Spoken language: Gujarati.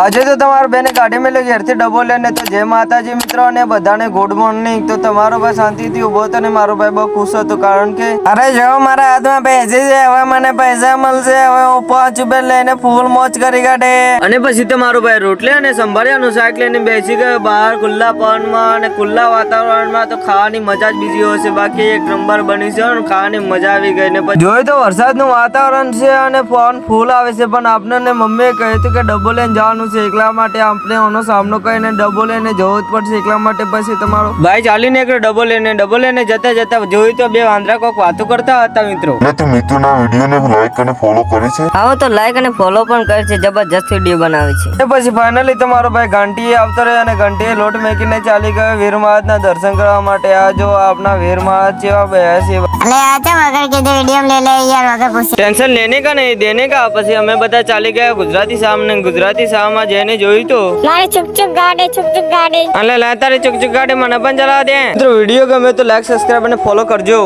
આજે તો તમારા બેને ગાડી મેં ઘેરથી ડબ્બો લઈને તો જય માતાજી મિત્રો અને બધાને ગુડ મોર્નિંગ। તો તમારો ભાઈ શાંતિથી ઉભો હતો ને મારો ભાઈ બહુ ખુશ હતો કારણ કે અરે જો મારા હાથમાં પૈસા છે, હવે મને પૈસા મળશે, હવે હું 5 રૂપિયા લઈને ફૂલ મોજ કરી કાઢે। અને પછી તો મારો ભાઈ રોટલી અને સંભાળ્યાનું શાક લઈને બેસી ગયો બહાર ખુલ્લા પવનમાં અને ખુલ્લા વાતાવરણમાં। તો ખાવાની મજા જ બીજી હોય છે, બાકી એક નંબર બની છે અને ખાવાની મજા આવી ગઈ ને પછી જોયું તો વરસાદનું વાતાવરણ છે અને પવન ફૂલ આવે છે, પણ આપણને મમ્મીએ કહ્યું હતું કે ડબ્બો લઈને જવાનું એકલા માટે આપણે એનો સામનો કરીને ડબ્બો લઈને જવું જ પડશે એકલા માટે। પછી તમારો ભાઈ ચાલીને એક ડબ્બો લઈને જતા જોયું તો બે વાંદરા કોક વાતો કરતા હતા મિત્રો। તો મિત્રોના વિડીયોને લાઈક અને ફોલો કરી છે? હા તો લાઈક અને ફોલો પણ કરે છે, જબરજસ્ત વિડીયો બનાવે છે। પછી ફાઇનલી તમારો ભાઈ ઘંટીએ આવતો રહ્યો અને ઘંટીએ લોટ મેકીને ચાલી ગયો વીર મહારાજના દર્શન કરવા માટે। આ જો આપના વીર મહારાજ જેવા બેહ્યા છે। अरे आजा वगर के दे वीडियो ले ले यार वगर पूछ टेंशन लेने का नहीं देने का। પછી અમે બધા ચાલી ગયા ગુજરાતી સામને। ગુજરાતી સામમાં જઈને જોયું તો मारे चुप चुप गाड़े અલે લા તારી ચુક ચુક ગાડી મને પણ ચલાવ દે। મિત્રો વિડીયો ગમે તો લાઈક સબસ્ક્રાઇબ અને ફોલો કરજો।